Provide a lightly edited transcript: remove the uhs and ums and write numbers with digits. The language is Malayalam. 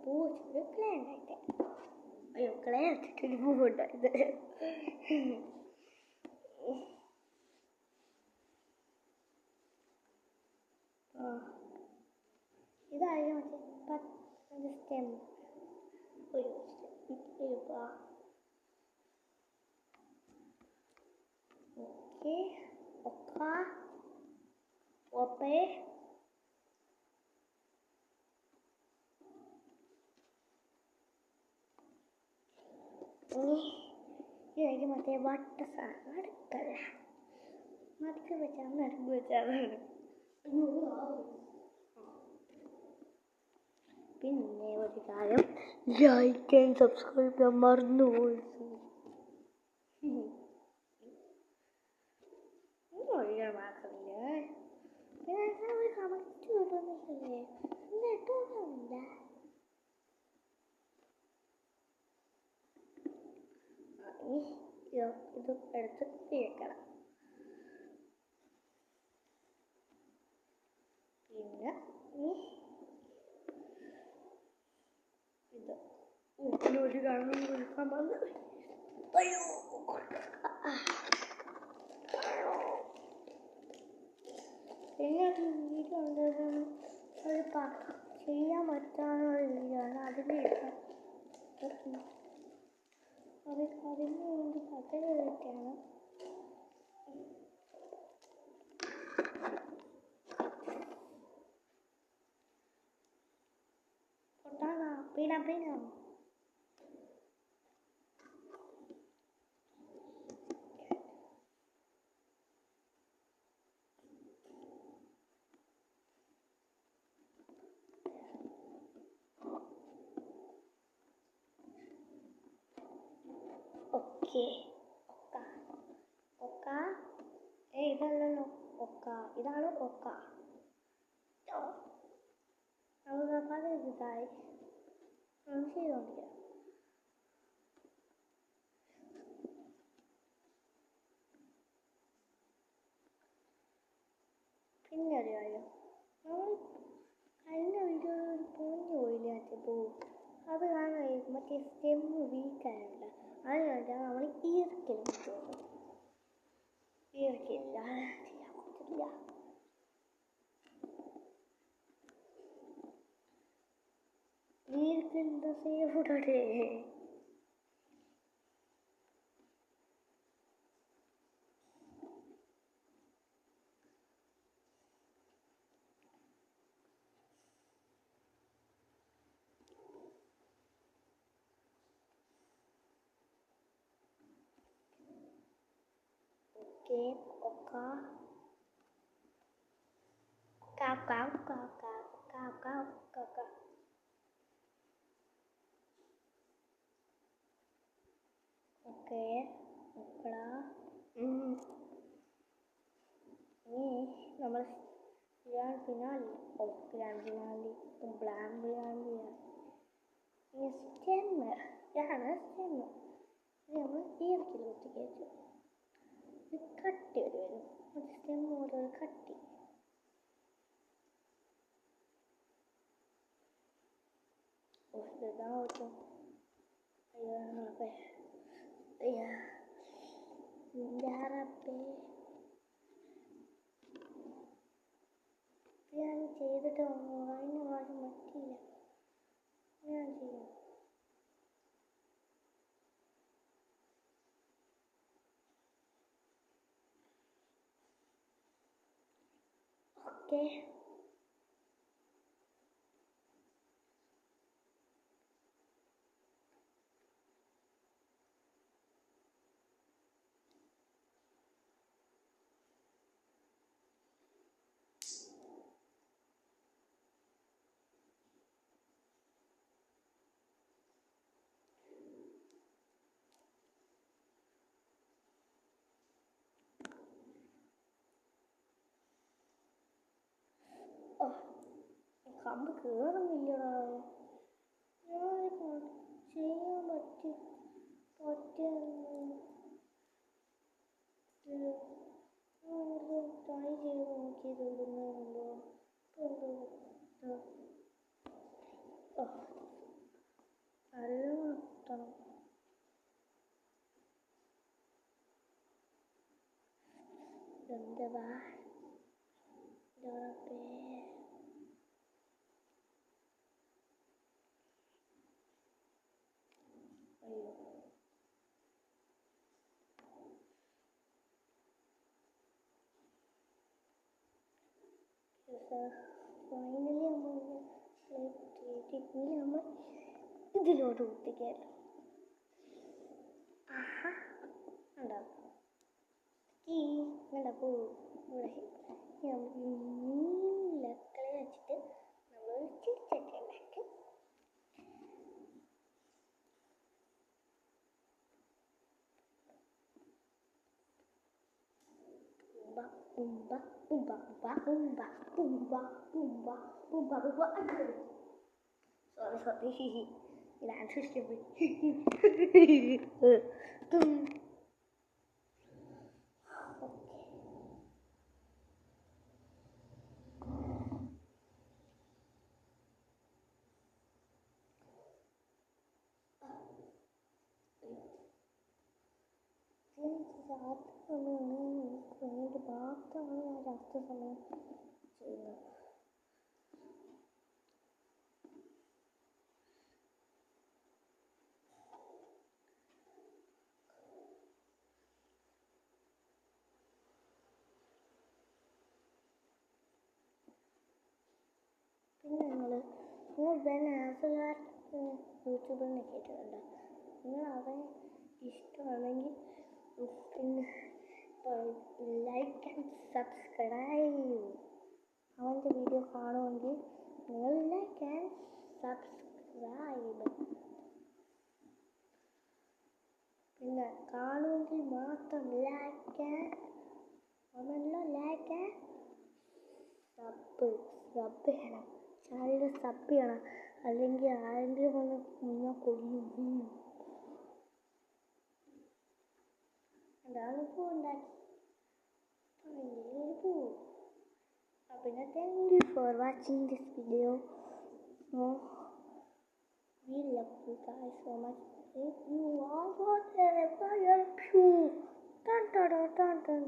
പൂ വെച്ചൊരു ക്ലേ ഉണ്ടായിട്ട്. അയ്യോ, ക്ലേ വെച്ചിട്ടൊരു പൂ ഉണ്ടായത്. ഇതായി മറ്റേ സ്റ്റെം. ഓക്കെ, ഒക്ക ഒപ്പേ ഇതായിരിക്കും മറ്റേ വട്ട സാധനം അടുക്കള. നടുക്ക് വെച്ചാൽ നടുക്ക് വെച്ചാൽ പിന്നെ ഒരു കാര്യം, ലൈക്ക് ആൻഡ് സബ്സ്ക്രൈബ് ചെയ്യാൻ മറന്നുപോയി. കമന്റ് കിട്ടുന്നില്ലേ? നെട്ടൊന്നുമില്ല. ഇത് എടുത്ത് കേൾക്കണം. പിന്നെ ഇത് ഒരു കാണും കൊടുക്കാൻ വന്ന്. അയ്യോ, പിന്നെ വീഡിയോ ഉണ്ടെന്ന് ഒരു ചെയ്യാൻ പറ്റാവുന്ന ഒരു വീഡിയോ ആണ്. അതിന് വേണ്ടി പദ്ധതി വെച്ചാണ്. പീന ഓക്കെ, ഒക്ക ഇതല്ലല്ലോ ഒക്ക, ഇതാണ് ഒക്ക. അത് ഇതായി ചെയ്തോണ്ടിരിക്കുക. പിന്നെ ഒരു കാര്യം, നമ്മൾ കഴിഞ്ഞ വീഡിയോ ഒരു പൊഞ്ഞു പോയില്ല മറ്റേ പൂ. അത് കാണാൻ മറ്റേ സ്റ്റെമ്മ് വീക്കാനുണ്ട്. അതിനാണ് നമ്മൾ ഈർക്കിൽ വെച്ചോളൂ. ഈർക്കില്ല ചെയ്യാൻ പറ്റില്ല. ഈർക്കിൻ്റെ സേഫുടേ ഒക്ക ഓക്കെ, ഒക്കള. നമ്മൾ പിന്നാലി സ്റ്റെമ്മ് ഇതാണ് സ്റ്റെമ്മ്. ഇത് നമ്മൾ ഈർക്കിൽ വെച്ച് കയറ്റും. ഇത് കട്ടി വരും. സ്റ്റെമ്മ് പോലെ ഒരു കട്ടി. ഇതാ ഓട്ടോ. ഞാൻ ചെയ്തിട്ട് കഴിഞ്ഞ പ്രാവശ്യം പറ്റിയില്ല. ഞാൻ ചെയ്യാം. ഓക്കെ, കമ്പ് കയറുന്നില്ലടാ. ഞാൻ ചെയ്യാൻ പറ്റിയ ട്രൈ ചെയ്ത് നോക്കിയത് ഇടുന്നുണ്ടോ? ഇതാ അയ്യോ ഫൈനലി നമ്മൾ നമ്മൾ ഇതിലോട്ട് കുത്തിക്കയറും. ആഹാ ഉണ്ടാവും ഈ പൂ ലക്കളെ വെച്ചിട്ട് നമ്മൾ ചിരിച്ചൊക്കെ ഉണ്ടാക്കി sorry ഡാൻസ് രാത്രി സമയമാണ് എനിക്ക് വേണ്ടി മാത്രമാണ് ഞാൻ രാത്രി സമയം ചെയ്യുന്നത്. പിന്നെ നിങ്ങൾ നാസുകാർ യൂട്യൂബറിനെ കേട്ടിട്ടുണ്ട്. നിങ്ങൾ അവനെ ഇഷ്ടമാണെങ്കിൽ പിന്നെ ലൈക്ക് ആൻഡ് സബ്സ്ക്രൈബ്. അവൻ്റെ വീഡിയോ കാണുമെങ്കിൽ നിങ്ങൾ ലൈക്ക് ആൻഡ് സബ്സ്ക്രൈബ്. പിന്നെ കാണുമെങ്കിൽ മാത്രം ലൈക്ക് ആൻഡ് സബ് ചെയ്യണം. ചാനൽ സബ് ചെയ്യണം, അല്ലെങ്കിൽ ആരെങ്കിലും വന്ന് മുന്നേ കൊല്ലും. അതാണ് പൂ ഉണ്ടാക്കി പൂ. പിന്നെ thank you for watching this video. We love you guys so much. If you want whatever your pure, dun dun dun dun dun.